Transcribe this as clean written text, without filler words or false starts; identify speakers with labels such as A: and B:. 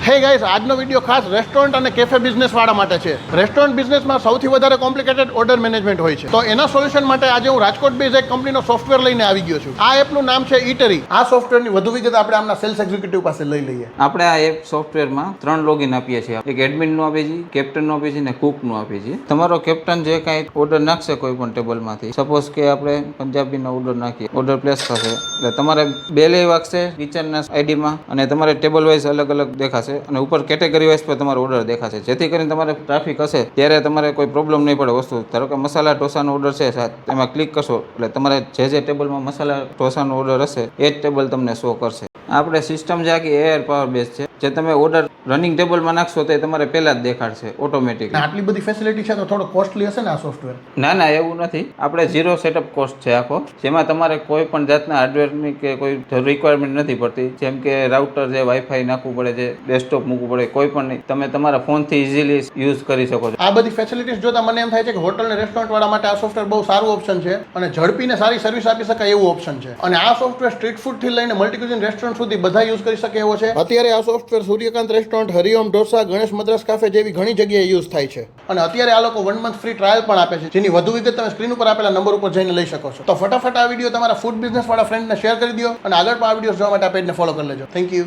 A: હે ગાઈસ, આજનો વિડીયો ખાસ રેસ્ટોરન્ટ અને કેફે બિઝનેસ વાળા માટે છે. રેસ્ટોરન્ટ બિઝનેસમાં સૌથી વધારે કોમ્પ્લિકેટેડ ઓર્ડર મેનેજમેન્ટ હોય છે. તો એના સોલ્યુશન માટે આજે હું રાજકોટ બેઝ એક કંપનીનો સોફ્ટવેર લઈને આવી ગયો છું. આ એપનું નામ છે ઈટરી. આ સોફ્ટવેરની વધુ વિગત આપણે આમના સેલ્સ એક્ઝિક્યુટિવ પાસે લઈ લઈએ.
B: આપણે આ એપ સોફ્ટવેરમાં 3 લોગિન આપીએ છીએ. એક એડમિનનું આપીએ છીએ, કેપ્ટનનું આપીએ છીએ અને કુકનું આપીએ છીએ. તમારો કેપ્ટન જે કાંઈ ઓર્ડર નાખશે કોઈ પણ ટેબલમાંથી, સપોઝ કે આપણે પંજાબીનો ઓર્ડર નાખીએ, ઓર્ડર પ્લેસ થશે એટલે તમારે બેલે વાગશે કિચનના આઈડીમાં અને તમારે ટેબલ વાઇઝ અલગ અલગ દેખાશે અને ઉપર કેટેગરી વાઇઝ પર તમારો ઓર્ડર દેખાશે, જેથી કરીને તમારે ટ્રાફિક હશે ત્યારે તમારે કોઈ પ્રોબ્લેમ નહીં પડે. વસ્તુ ધારો કે મસાલા ઢોસાનો ઓર્ડર છે, એમાં ક્લિક કરશો એટલે તમારે જે ટેબલમાં મસાલા ઢોસાનો ઓર્ડર હશે એ જ ટેબલ તમને શો કરશે. આપણે સિસ્ટમ જે આખી એઆર પાવર બેઝ છે, જે તમે ઓર્ડર રનિંગ ટેબલમાં નાખશો તો એ તમારે પહેલા જ દેખાડશે ઓટોમેટિક.
A: આટલી બધી ફેસિલિટી છે તો થોડો કોસ્ટલી હશે ને આ સોફ્ટવેર?
B: ના, એવું નથી. આપણે 0 સેટઅપ કોસ્ટ છે આખો, જેમાં તમારે કોઈ પણ જાતના હાર્ડવેરની કે કોઈ રિક્વાયરમેન્ટ નથી પડતી. જેમ કે રાઉટર છે, વાઈફાઈ નાખવું પડે છે, ડેસ્કટોપ મૂકવું પડે, કોઈ પણ નહીં. તમે તમારા ફોનથી ઇઝીલી યુઝ કરી શકો છો.
A: આ બધી ફેસિલિટીઝ જોતા મને એમ થાય છે કે હોટલ અને રેસ્ટોરન્ટ વાળા માટે આ સોફ્ટવેર બહુ સારું ઓપ્શન છે અને ઝડપી ને સારી સર્વિસ આપી શકાય એવું ઓપ્શન છે. અને આ સોફ્ટવેર સ્ટ્રીટ ફૂડ થી લઈને મલ્ટી ક્યુઝિન રેસ્ટોરન્ટ સુધી બધા યુઝ કરી શકે એવો છે. અત્યારે આ software Suryakant restaurant, Hariom dosa, Ganesh Madras cafe જેવી ઘણી જગ્યાએ યુઝ થાય છે. અને અત્યારે આ લોકો 1 મંથ ફ્રી ટ્રાયલ પણ આપે છે, જેની વધુ વિગત તમે સ્ક્રીન ઉપર આપેલા નંબર ઉપર જઈને લઈ શકો છો. તો ફટાફટ આ વિડીયો તમારા ફૂડ બિઝનેસ વાળા ફ્રેન્ડને શેર કરી દો અને આગળ પણ આ વિડીયો જોવા માટે આ પેજને ફોલો કરી લેજો. Thank you.